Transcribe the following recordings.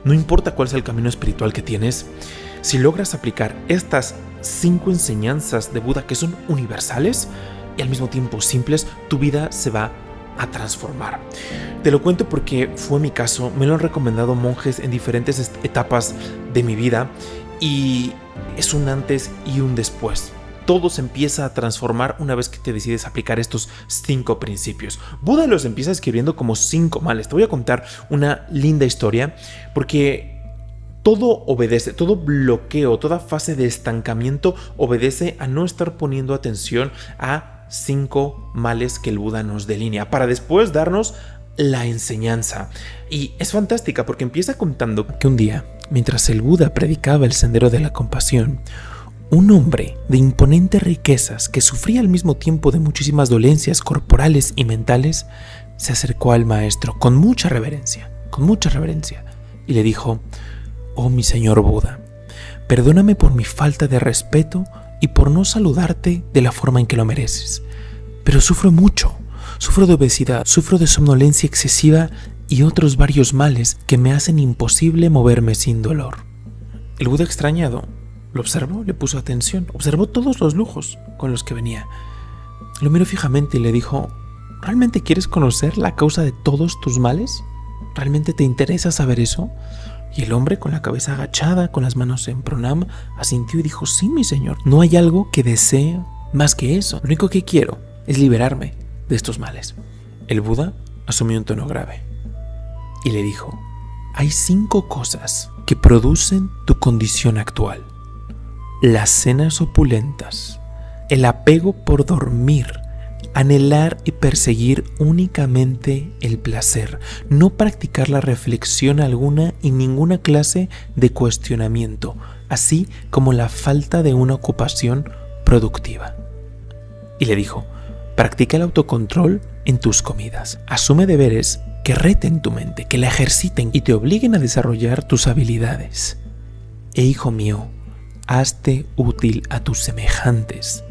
No importa cuál sea el camino espiritual que tienes, si logras aplicar estas 5 enseñanzas de Buda que son universales y al mismo tiempo simples, tu vida se va a transformar. Te lo cuento porque fue mi caso, me lo han recomendado monjes en diferentes etapas de mi vida y es un antes y un después. Todo se empieza a transformar una vez que te decides aplicar estos 5 principios. Buda los empieza escribiendo como 5 males. Te voy a contar una linda historia porque todo obedece, todo bloqueo, toda fase de estancamiento obedece a no estar poniendo atención a 5 males que el Buda nos delinea para después darnos la enseñanza. Y es fantástica porque empieza contando que un día, mientras el Buda predicaba el sendero de la compasión, un hombre de imponentes riquezas que sufría al mismo tiempo de muchísimas dolencias corporales y mentales se acercó al maestro con mucha reverencia, y le dijo: «Oh mi señor Buda, perdóname por mi falta de respeto y por no saludarte de la forma en que lo mereces, pero sufro mucho, sufro de obesidad, sufro de somnolencia excesiva y otros varios males que me hacen imposible moverme sin dolor». El Buda, extrañado, lo observó, le puso atención, observó todos los lujos con los que venía. Lo miró fijamente y le dijo: ¿realmente quieres conocer la causa de todos tus males? ¿Realmente te interesa saber eso? Y el hombre, con la cabeza agachada, con las manos en pranam, asintió y dijo: sí, mi señor, no hay algo que desee más que eso. Lo único que quiero es liberarme de estos males. El Buda asumió un tono grave y le dijo: hay 5 cosas que producen tu condición actual. Las cenas opulentas, el apego por dormir, anhelar y perseguir únicamente el placer, no practicar la reflexión alguna y ninguna clase de cuestionamiento, así como la falta de una ocupación productiva. Y le dijo: practica el autocontrol en tus comidas, asume deberes que reten tu mente, que la ejerciten y te obliguen a desarrollar tus habilidades. Hijo mío, hazte útil a tus semejantes.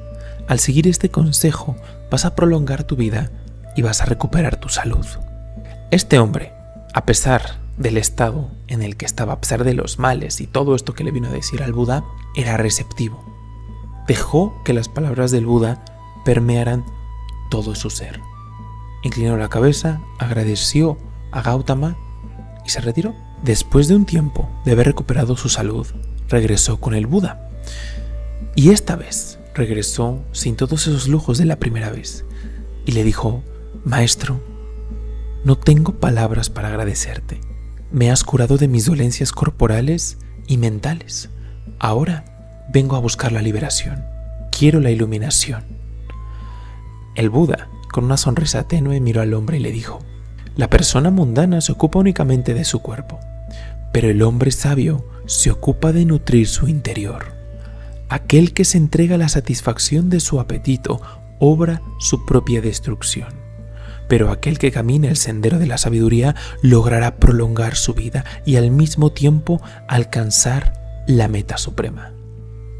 Al seguir este consejo, vas a prolongar tu vida y vas a recuperar tu salud. Este hombre, a pesar del estado en el que estaba, a pesar de los males y todo esto que le vino a decir al Buda, era receptivo. Dejó que las palabras del Buda permearan todo su ser. Inclinó la cabeza, agradeció a Gautama y se retiró. Después de un tiempo de haber recuperado su salud, regresó con el Buda. Y esta vez regresó sin todos esos lujos de la primera vez. Y le dijo: maestro, no tengo palabras para agradecerte. Me has curado de mis dolencias corporales y mentales. Ahora vengo a buscar la liberación. Quiero la iluminación. El Buda, con una sonrisa tenue, miró al hombre y le dijo: la persona mundana se ocupa únicamente de su cuerpo, pero el hombre sabio se ocupa de nutrir su interior. Aquel que se entrega a la satisfacción de su apetito obra su propia destrucción, pero aquel que camina el sendero de la sabiduría logrará prolongar su vida y al mismo tiempo alcanzar la meta suprema,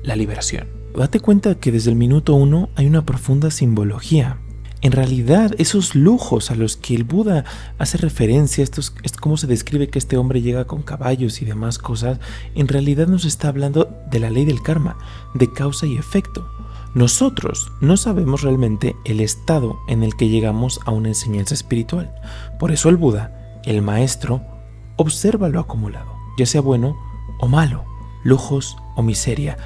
la liberación. Date cuenta que desde el minuto 1 hay una profunda simbología. En realidad, esos lujos a los que el Buda hace referencia, es cómo se describe que este hombre llega con caballos y demás cosas, en realidad nos está hablando de la ley del karma, de causa y efecto. Nosotros no sabemos realmente el estado en el que llegamos a una enseñanza espiritual. Por eso el Buda, el maestro, observa lo acumulado, ya sea bueno o malo, lujos o miseria.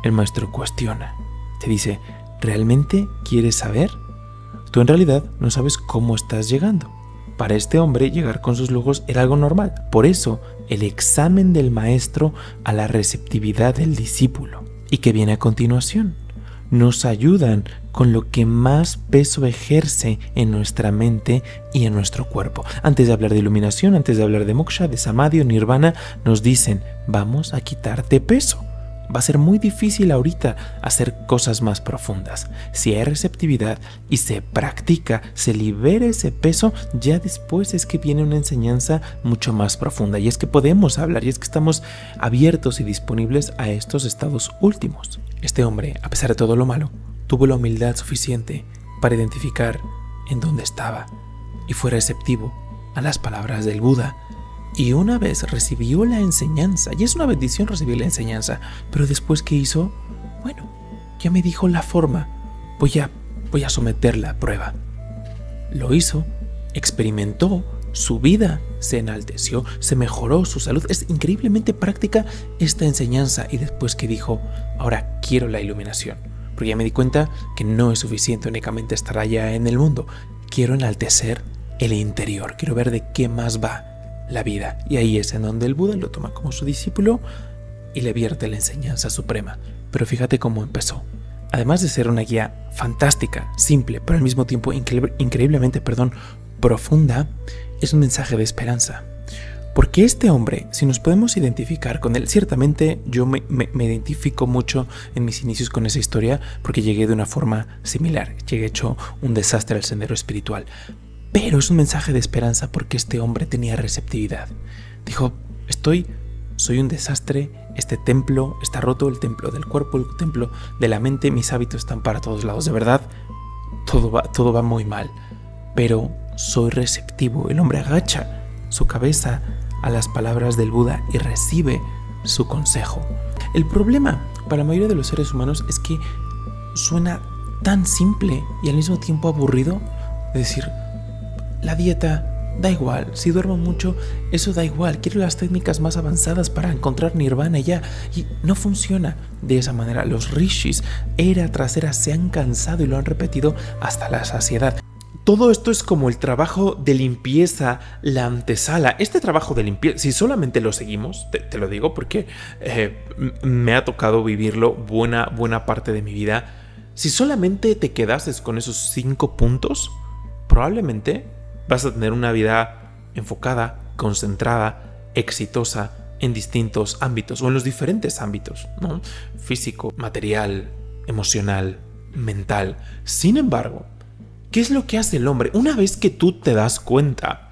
El maestro cuestiona, te dice: ¿realmente quieres saber? Tú en realidad no sabes cómo estás llegando. Para este hombre, llegar con sus lujos era algo normal. Por eso, el examen del maestro a la receptividad del discípulo. ¿Y qué viene a continuación? Nos ayudan con lo que más peso ejerce en nuestra mente y en nuestro cuerpo. Antes de hablar de iluminación, antes de hablar de moksha, de samadhi o nirvana, nos dicen: vamos a quitarte peso. Va a ser muy difícil ahorita hacer cosas más profundas. Si hay receptividad y se practica, se libera ese peso, ya después es que viene una enseñanza mucho más profunda. Y es que podemos hablar, y es que estamos abiertos y disponibles a estos estados últimos. Este hombre, a pesar de todo lo malo, tuvo la humildad suficiente para identificar en dónde estaba y fue receptivo a las palabras del Buda Y una vez recibió la enseñanza, y es una bendición recibir la enseñanza, pero después, ¿qué hizo? Bueno, ya me dijo la forma, voy a someterla a prueba. Lo hizo, experimentó, su vida se enalteció, se mejoró su salud. Es increíblemente práctica esta enseñanza. Y después que dijo, ahora quiero la iluminación, porque ya me di cuenta que no es suficiente únicamente estar allá en el mundo. Quiero enaltecer el interior, quiero ver de qué más va la vida. Y ahí es en donde el Buda lo toma como su discípulo y le vierte la enseñanza suprema. Pero fíjate cómo empezó. Además de ser una guía fantástica, simple, pero al mismo tiempo increíblemente profunda, es un mensaje de esperanza. Porque este hombre, si nos podemos identificar con él, ciertamente yo me identifico mucho en mis inicios con esa historia, porque llegué de una forma similar, llegué hecho un desastre al sendero espiritual. Pero es un mensaje de esperanza porque este hombre tenía receptividad. Dijo, soy un desastre, este templo está roto, el templo del cuerpo, el templo de la mente, mis hábitos están para todos lados, de verdad, todo va muy mal, pero soy receptivo. El hombre agacha su cabeza a las palabras del Buda y recibe su consejo. El problema para la mayoría de los seres humanos es que suena tan simple y al mismo tiempo aburrido. Es decir, la dieta da igual, si duermo mucho, eso da igual, quiero las técnicas más avanzadas para encontrar nirvana ya. Y no funciona de esa manera. Los rishis, era tras era, se han cansado y lo han repetido hasta la saciedad. Todo esto es como el trabajo de limpieza, la antesala. Este trabajo de limpieza, si solamente lo seguimos, te lo digo porque me ha tocado vivirlo buena parte de mi vida. Si solamente te quedases con esos 5 puntos, probablemente vas a tener una vida enfocada, concentrada, exitosa en distintos ámbitos o en los diferentes ámbitos, ¿no? Físico, material, emocional, mental. Sin embargo, ¿qué es lo que hace el hombre? Una vez que tú te das cuenta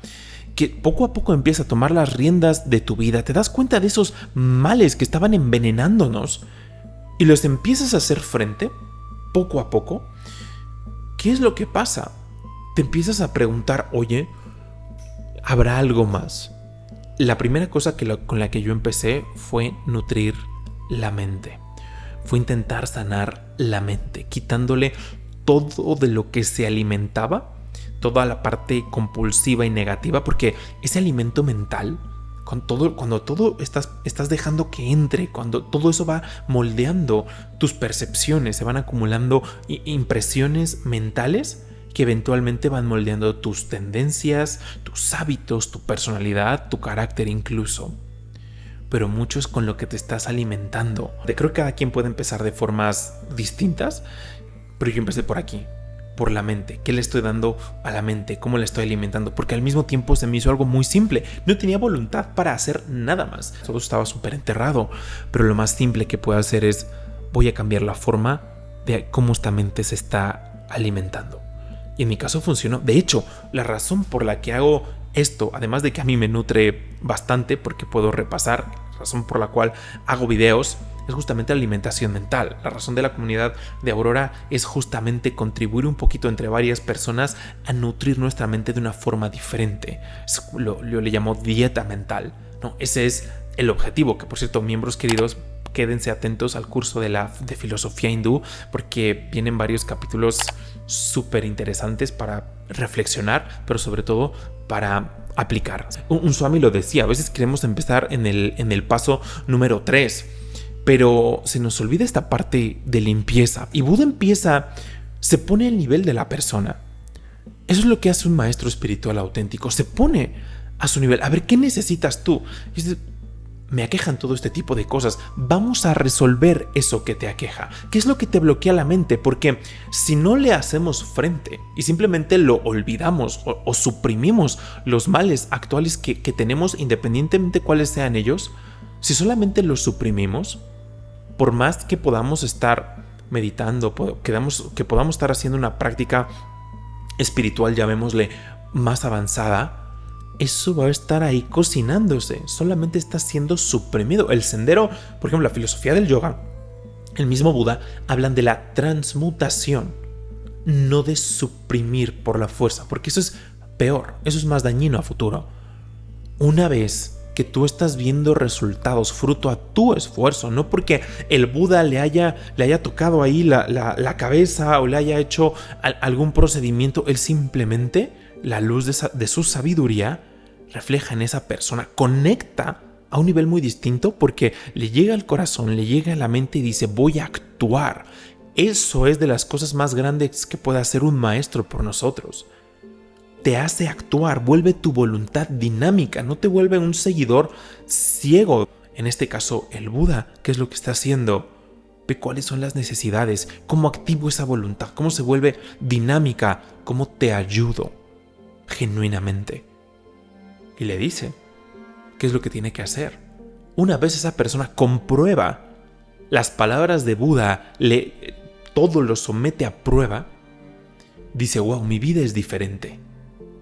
que poco a poco empieza a tomar las riendas de tu vida, te das cuenta de esos males que estaban envenenándonos y los empiezas a hacer frente, poco a poco, ¿qué es lo que pasa? Te empiezas a preguntar, oye, ¿habrá algo más? La primera cosa con la que yo empecé fue nutrir la mente. Fue intentar sanar la mente, quitándole todo de lo que se alimentaba, toda la parte compulsiva y negativa, porque ese alimento mental, cuando todo estás dejando que entre, cuando todo eso va moldeando tus percepciones, se van acumulando impresiones mentales que eventualmente van moldeando tus tendencias, tus hábitos, tu personalidad, tu carácter incluso. Pero mucho es con lo que te estás alimentando. Creo que cada quien puede empezar de formas distintas, pero yo empecé por aquí, por la mente. ¿Qué le estoy dando a la mente? ¿Cómo la estoy alimentando? Porque al mismo tiempo se me hizo algo muy simple. No tenía voluntad para hacer nada más. Todo estaba súper enterrado. Pero lo más simple que puedo hacer es, voy a cambiar la forma de cómo esta mente se está alimentando. Y en mi caso funcionó. De hecho, la razón por la que hago esto, además de que a mí me nutre bastante porque puedo repasar, la razón por la cual hago videos es justamente la alimentación mental. La razón de la comunidad de Aurora es justamente contribuir un poquito entre varias personas a nutrir nuestra mente de una forma diferente. Yo le llamo dieta mental, ¿no? Ese es el objetivo, que por cierto, miembros queridos, quédense atentos al curso de filosofía hindú, porque vienen varios capítulos súper interesantes para reflexionar, pero sobre todo para aplicar. Un Swami lo decía, a veces queremos empezar en el paso número 3, pero se nos olvida esta parte de limpieza. Y Buda se pone al nivel de la persona. Eso es lo que hace un maestro espiritual auténtico, se pone a su nivel. A ver, ¿qué necesitas tú? Y dices, me aquejan todo este tipo de cosas. Vamos a resolver eso que te aqueja. ¿Qué es lo que te bloquea la mente? Porque si no le hacemos frente y simplemente lo olvidamos o suprimimos los males actuales que tenemos, independientemente cuáles sean ellos, si solamente los suprimimos, por más que podamos estar meditando, que podamos estar haciendo una práctica espiritual, llamémosle, más avanzada, eso va a estar ahí cocinándose, solamente está siendo suprimido. El sendero, por ejemplo, la filosofía del yoga, el mismo Buda, hablan de la transmutación, no de suprimir por la fuerza, porque eso es peor, eso es más dañino a futuro. Una vez que tú estás viendo resultados fruto a tu esfuerzo, no porque el Buda le haya tocado ahí la cabeza o le haya hecho algún procedimiento, él simplemente, la luz de su sabiduría refleja en esa persona, conecta a un nivel muy distinto porque le llega al corazón, le llega a la mente y dice, voy a actuar. Eso es de las cosas más grandes que puede hacer un maestro por nosotros. Te hace actuar, vuelve tu voluntad dinámica, no te vuelve un seguidor ciego. En este caso, el Buda, ¿qué es lo que está haciendo? Ve cuáles son las necesidades, cómo activo esa voluntad, cómo se vuelve dinámica, cómo te ayudo genuinamente. Y le dice, ¿qué es lo que tiene que hacer? Una vez esa persona comprueba las palabras de Buda, todo lo somete a prueba, dice, wow, mi vida es diferente.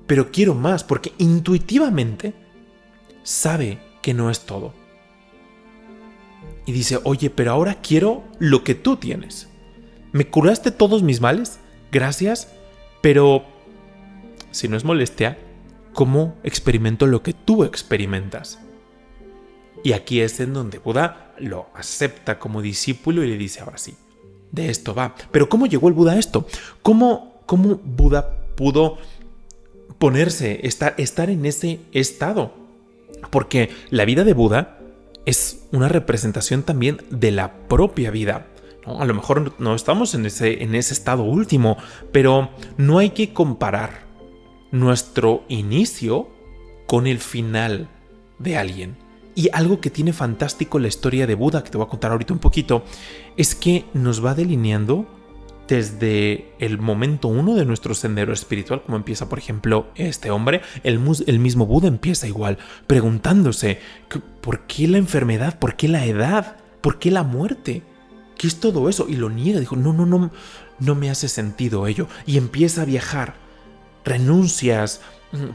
Pero quiero más porque intuitivamente sabe que no es todo. Y dice, oye, pero ahora quiero lo que tú tienes. Me curaste todos mis males, gracias, pero si no es molestia, ¿cómo experimento lo que tú experimentas? Y aquí es en donde Buda lo acepta como discípulo y le dice, ahora sí, de esto va. Pero ¿cómo llegó el Buda a esto? ¿Cómo Buda pudo estar en ese estado? Porque la vida de Buda es una representación también de la propia vida, ¿no? A lo mejor no estamos en ese estado último, pero no hay que comparar nuestro inicio con el final de alguien. Y algo que tiene fantástico la historia de Buda, que te voy a contar ahorita un poquito, es que nos va delineando desde el momento 1 de nuestro sendero espiritual, como empieza, por ejemplo, este hombre. El mismo Buda empieza igual, preguntándose, ¿por qué la enfermedad? ¿Por qué la edad? ¿Por qué la muerte? ¿Qué es todo eso? Y lo niega, dijo, no me hace sentido ello. Y empieza a viajar, renuncias,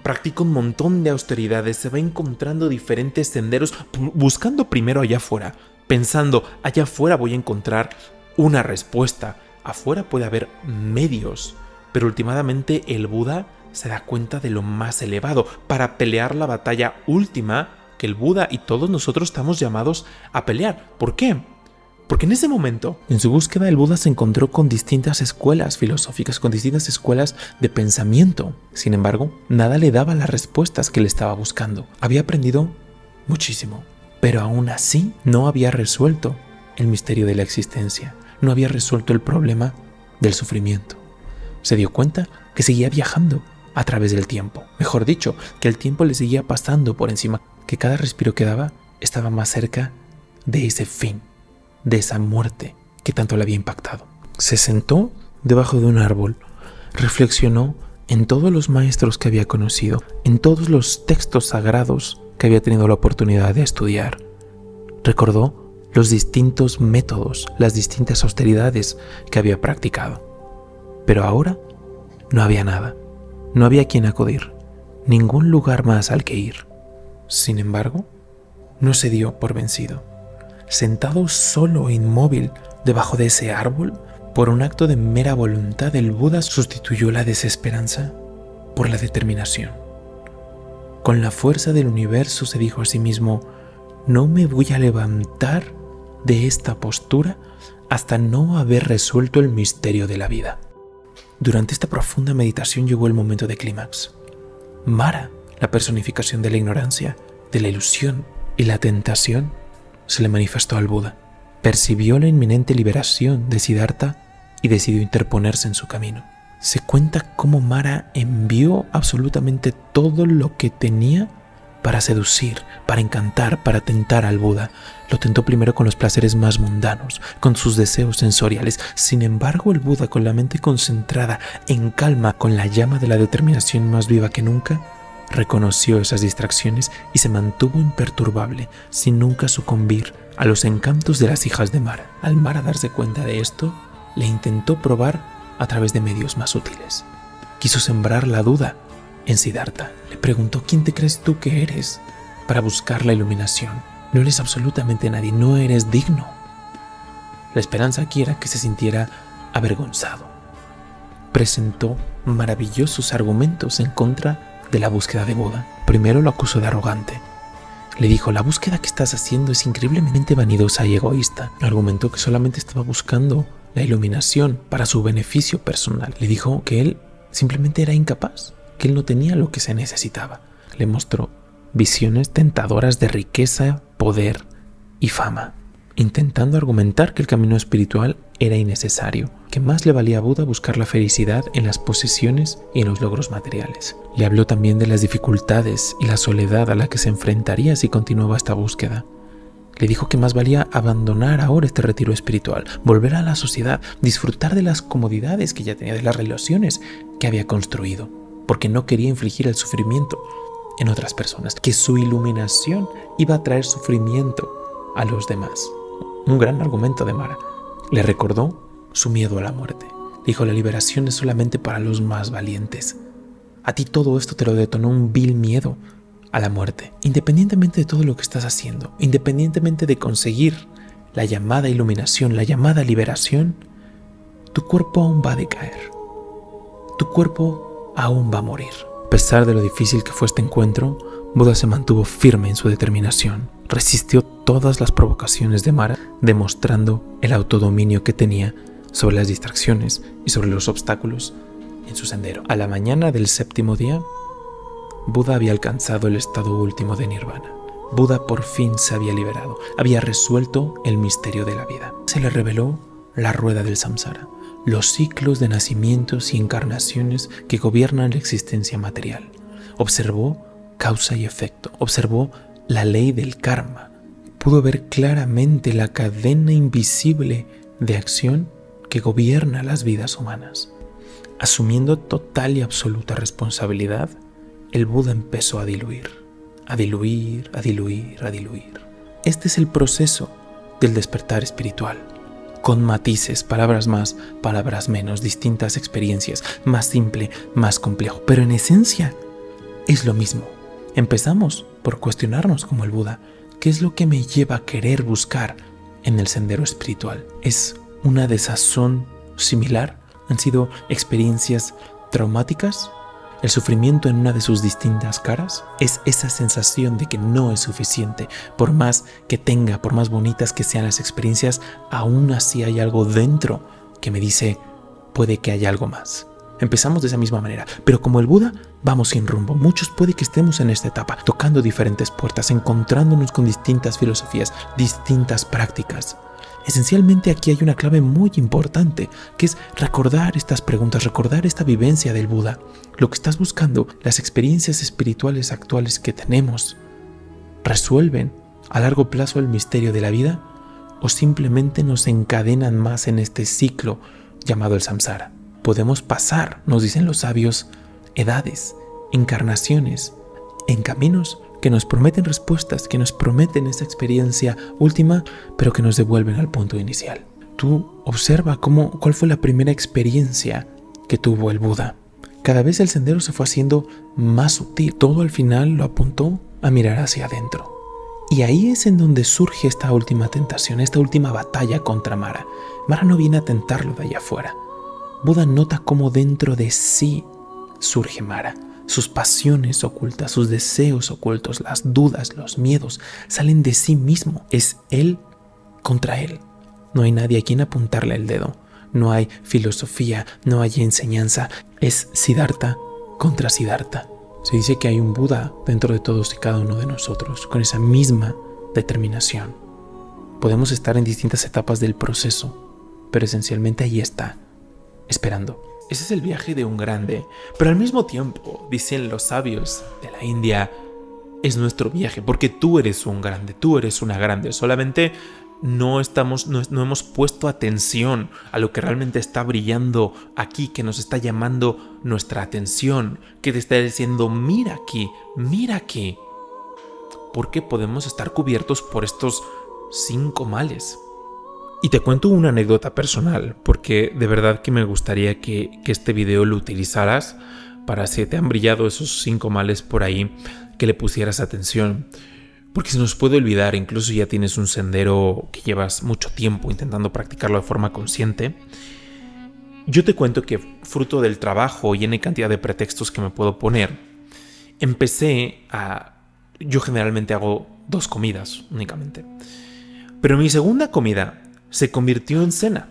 practica un montón de austeridades, se va encontrando diferentes senderos, buscando primero allá afuera, pensando, allá afuera voy a encontrar una respuesta. Afuera puede haber medios, pero últimamente el Buda se da cuenta de lo más elevado para pelear la batalla última que el Buda y todos nosotros estamos llamados a pelear. ¿Por qué? Porque en ese momento, en su búsqueda, el Buda se encontró con distintas escuelas filosóficas, con distintas escuelas de pensamiento. Sin embargo, nada le daba las respuestas que él estaba buscando. Había aprendido muchísimo, pero aún así no había resuelto el misterio de la existencia. No había resuelto el problema del sufrimiento. Se dio cuenta que seguía viajando a través del tiempo. Mejor dicho, que el tiempo le seguía pasando por encima, que cada respiro que daba estaba más cerca de ese fin, de esa muerte que tanto le había impactado. Se sentó debajo de un árbol, reflexionó en todos los maestros que había conocido, en todos los textos sagrados que había tenido la oportunidad de estudiar. Recordó los distintos métodos, las distintas austeridades que había practicado. Pero ahora no había nada, no había quien acudir, ningún lugar más al que ir. Sin embargo, no se dio por vencido. Sentado solo e inmóvil debajo de ese árbol, por un acto de mera voluntad, el Buda sustituyó la desesperanza por la determinación. Con la fuerza del universo se dijo a sí mismo, no me voy a levantar de esta postura hasta no haber resuelto el misterio de la vida. Durante esta profunda meditación llegó el momento de clímax. Mara, la personificación de la ignorancia, de la ilusión y la tentación, se le manifestó al Buda. Percibió la inminente liberación de Siddhartha y decidió interponerse en su camino. Se cuenta cómo Mara envió absolutamente todo lo que tenía para seducir, para encantar, para tentar al Buda. Lo tentó primero con los placeres más mundanos, con sus deseos sensoriales. Sin embargo, el Buda, con la mente concentrada, en calma, con la llama de la determinación más viva que nunca, reconoció esas distracciones y se mantuvo imperturbable, sin nunca sucumbir a los encantos de las hijas de Mara. Al Mara darse cuenta de esto, le intentó probar a través de medios más sutiles. Quiso sembrar la duda en Siddhartha. Le preguntó, ¿quién te crees tú que eres para buscar la iluminación? No eres absolutamente nadie, no eres digno. La esperanza aquí era que se sintiera avergonzado. Presentó maravillosos argumentos en contra de la búsqueda de Buda, primero lo acusó de arrogante. Le dijo: la búsqueda que estás haciendo es increíblemente vanidosa y egoísta. Argumentó que solamente estaba buscando la iluminación para su beneficio personal. Le dijo que él simplemente era incapaz, que él no tenía lo que se necesitaba. Le mostró visiones tentadoras de riqueza, poder y fama, intentando argumentar que el camino espiritual era innecesario, que más le valía a Buda buscar la felicidad en las posesiones y en los logros materiales. Le habló también de las dificultades y la soledad a la que se enfrentaría si continuaba esta búsqueda. Le dijo que más valía abandonar ahora este retiro espiritual, volver a la sociedad, disfrutar de las comodidades que ya tenía, de las relaciones que había construido, porque no quería infligir el sufrimiento en otras personas, que su iluminación iba a traer sufrimiento a los demás. Un gran argumento de Mara. Le recordó su miedo a la muerte. Dijo: la liberación es solamente para los más valientes. A ti todo esto te lo detonó un vil miedo a la muerte. Independientemente de todo lo que estás haciendo, independientemente de conseguir la llamada iluminación, la llamada liberación, tu cuerpo aún va a decaer. Tu cuerpo aún va a morir. A pesar de lo difícil que fue este encuentro, Buda se mantuvo firme en su determinación. Resistió todas las provocaciones de Mara, demostrando el autodominio que tenía sobre las distracciones y sobre los obstáculos en su sendero. A la mañana del 7º día, Buda había alcanzado el estado último de Nirvana. Buda por fin se había liberado, había resuelto el misterio de la vida. Se le reveló la rueda del samsara, los ciclos de nacimientos y encarnaciones que gobiernan la existencia material. Observó causa y efecto, observó la ley del karma. Pudo ver claramente la cadena invisible de acción que gobierna las vidas humanas. Asumiendo total y absoluta responsabilidad, el Buda empezó a diluir, a diluir, a diluir, a diluir. Este es el proceso del despertar espiritual, con matices, palabras más, palabras menos, distintas experiencias, más simple, más complejo, pero en esencia es lo mismo. Empezamos por cuestionarnos como el Buda: ¿qué es lo que me lleva a querer buscar en el sendero espiritual? ¿Es una desazón similar? ¿Han sido experiencias traumáticas? ¿El sufrimiento en una de sus distintas caras? ¿Es esa sensación de que no es suficiente? Por más que tenga, por más bonitas que sean las experiencias, aún así hay algo dentro que me dice: puede que haya algo más. Empezamos de esa misma manera, pero como el Buda, vamos sin rumbo. Muchos puede que estemos en esta etapa, tocando diferentes puertas, encontrándonos con distintas filosofías, distintas prácticas. Esencialmente aquí hay una clave muy importante, que es recordar estas preguntas, recordar esta vivencia del Buda. Lo que estás buscando, las experiencias espirituales actuales que tenemos, ¿resuelven a largo plazo el misterio de la vida o simplemente nos encadenan más en este ciclo llamado el samsara? Podemos pasar, nos dicen los sabios, edades, encarnaciones, en caminos que nos prometen respuestas, que nos prometen esa experiencia última, pero que nos devuelven al punto inicial. Tú observa cuál fue la primera experiencia que tuvo el Buda. Cada vez el sendero se fue haciendo más sutil. Todo al final lo apuntó a mirar hacia adentro. Y ahí es en donde surge esta última tentación, esta última batalla contra Mara. Mara no viene a tentarlo de allá afuera. Buda nota cómo dentro de sí surge Mara. Sus pasiones ocultas, sus deseos ocultos, las dudas, los miedos, salen de sí mismo. Es él contra él. No hay nadie a quien apuntarle el dedo. No hay filosofía, no hay enseñanza. Es Siddhartha contra Siddhartha. Se dice que hay un Buda dentro de todos y cada uno de nosotros, con esa misma determinación. Podemos estar en distintas etapas del proceso, pero esencialmente ahí está, esperando. Ese es el viaje de un grande, pero al mismo tiempo, dicen los sabios de la India, es nuestro viaje, porque tú eres un grande, tú eres una grande, solamente no hemos puesto atención a lo que realmente está brillando aquí, que nos está llamando nuestra atención, que te está diciendo: mira aquí, mira aquí. Porque podemos estar cubiertos por estos 5 males. Y te cuento una anécdota personal, porque de verdad que me gustaría que este video lo utilizaras para, si te han brillado esos 5 males por ahí, que le pusieras atención. Porque se nos puede olvidar, incluso ya tienes un sendero que llevas mucho tiempo intentando practicarlo de forma consciente. Yo te cuento que fruto del trabajo y en cantidad de pretextos que me puedo poner, Yo generalmente hago 2 comidas únicamente. Pero mi segunda comida se convirtió en cena.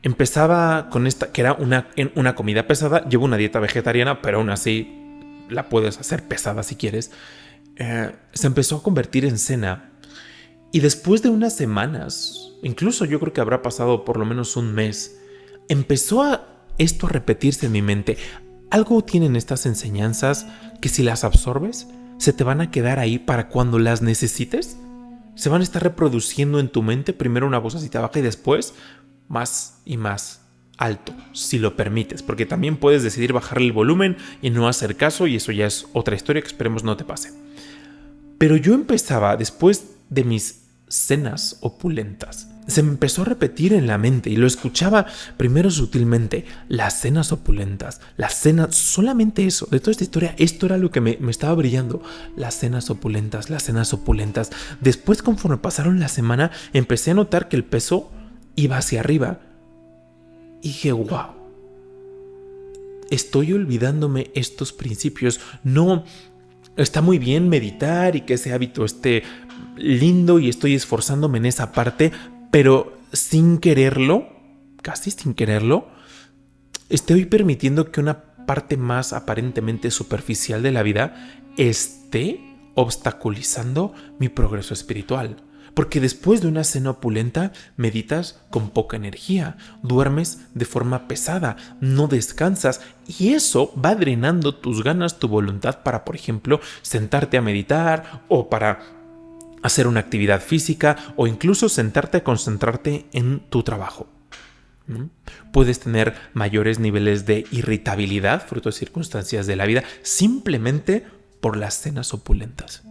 Empezaba con esta, que era una comida pesada. Llevo una dieta vegetariana, pero aún así la puedes hacer pesada si quieres. Se empezó a convertir en cena. Y después de unas semanas, incluso yo creo que habrá pasado por lo menos un mes, empezó esto a repetirse en mi mente. Algo tienen estas enseñanzas que si las absorbes, se te van a quedar ahí para cuando las necesites. Se van a estar reproduciendo en tu mente, primero una vocecita baja y después más y más alto, si lo permites, porque también puedes decidir bajarle el volumen y no hacer caso, y eso ya es otra historia que esperemos no te pase. Pero yo empezaba, después de mis cenas opulentas, se me empezó a repetir en la mente y lo escuchaba primero sutilmente: las cenas opulentas, las cenas, solamente eso, de toda esta historia, esto era lo que me estaba brillando: las cenas opulentas, las cenas opulentas. Después, conforme pasaron la semana, empecé a notar que el peso iba hacia arriba y dije: wow, estoy olvidándome estos principios. No, está muy bien meditar y que ese hábito esté lindo y estoy esforzándome en esa parte, pero sin quererlo, casi sin quererlo, estoy permitiendo que una parte más aparentemente superficial de la vida esté obstaculizando mi progreso espiritual. Porque después de una cena opulenta, meditas con poca energía, duermes de forma pesada, no descansas, y eso va drenando tus ganas, tu voluntad para, por ejemplo, sentarte a meditar o para hacer una actividad física o incluso sentarte a concentrarte en tu trabajo. Puedes tener mayores niveles de irritabilidad, fruto de circunstancias de la vida, simplemente por las cenas opulentas.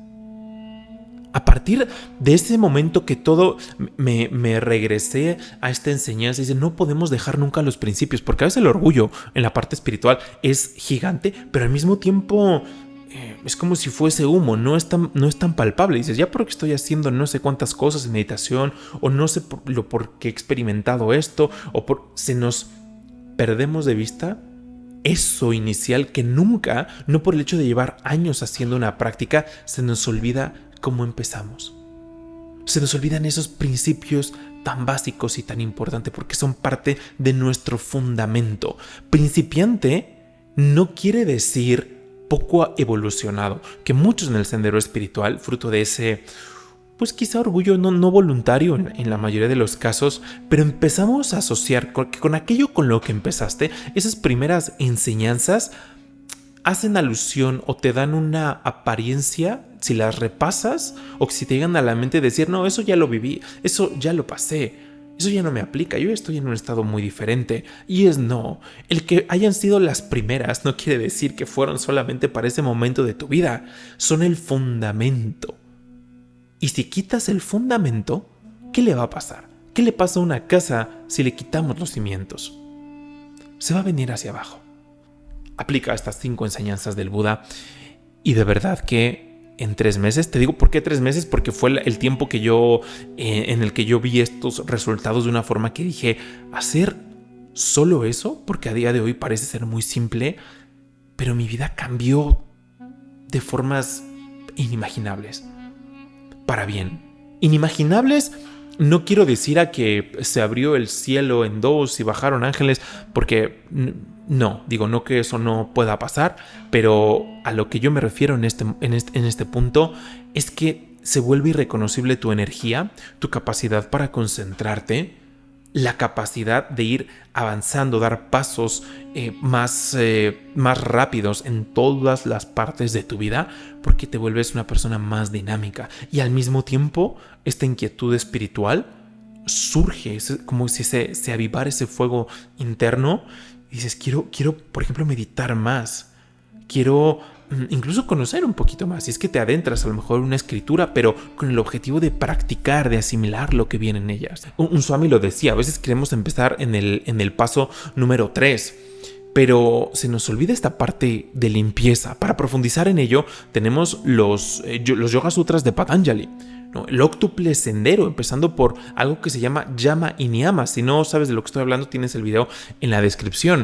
A partir de ese momento que todo me regresé a esta enseñanza, dice: no podemos dejar nunca los principios, porque a veces el orgullo en la parte espiritual es gigante, pero al mismo tiempo es como si fuese humo, no es tan palpable. Dices: ya porque estoy haciendo no sé cuántas cosas en meditación, o no sé por qué he experimentado esto, se nos perdemos de vista eso inicial que nunca, no por el hecho de llevar años haciendo una práctica, se nos olvida cómo empezamos. Se nos olvidan esos principios tan básicos y tan importantes porque son parte de nuestro fundamento. Principiante no quiere decir poco evolucionado, que muchos en el sendero espiritual, fruto de ese, pues quizá orgullo no voluntario en la mayoría de los casos, pero empezamos a asociar con aquello con lo que empezaste, esas primeras enseñanzas hacen alusión o te dan una apariencia, si las repasas, o si te llegan a la mente decir: no, eso ya lo viví, eso ya lo pasé, eso ya no me aplica, yo estoy en un estado muy diferente. Y no, el que hayan sido las primeras no quiere decir que fueron solamente para ese momento de tu vida, son el fundamento. Y si quitas el fundamento, ¿qué le va a pasar? ¿Qué le pasa a una casa si le quitamos los cimientos? Se va a venir hacia abajo. Aplica estas 5 enseñanzas del Buda y de verdad que en 3 meses, te digo por qué 3 meses, porque fue el tiempo que en el que yo vi estos resultados de una forma que dije: hacer solo eso, porque a día de hoy parece ser muy simple, pero mi vida cambió de formas inimaginables, para bien. Inimaginables. No quiero decir a que se abrió el cielo en 2 y bajaron ángeles, porque no, digo, no que eso no pueda pasar, pero a lo que yo me refiero en este punto es que se vuelve irreconocible tu energía, tu capacidad para concentrarte, la capacidad de ir avanzando, dar pasos más rápidos en todas las partes de tu vida, porque te vuelves una persona más dinámica. Y al mismo tiempo, esta inquietud espiritual surge, es como si se avivara ese fuego interno. Y dices: quiero, por ejemplo, meditar más. Quiero incluso conocer un poquito más. Y es que te adentras a lo mejor en una escritura, pero con el objetivo de practicar, de asimilar lo que viene en ellas. Un Swami lo decía: a veces queremos empezar en el paso número 3, pero se nos olvida esta parte de limpieza. Para profundizar en ello, tenemos los Yoga Sutras de Patanjali, ¿no? El óctuple sendero, empezando por algo que se llama Yama y Niyama. Si no sabes de lo que estoy hablando, tienes el video en la descripción.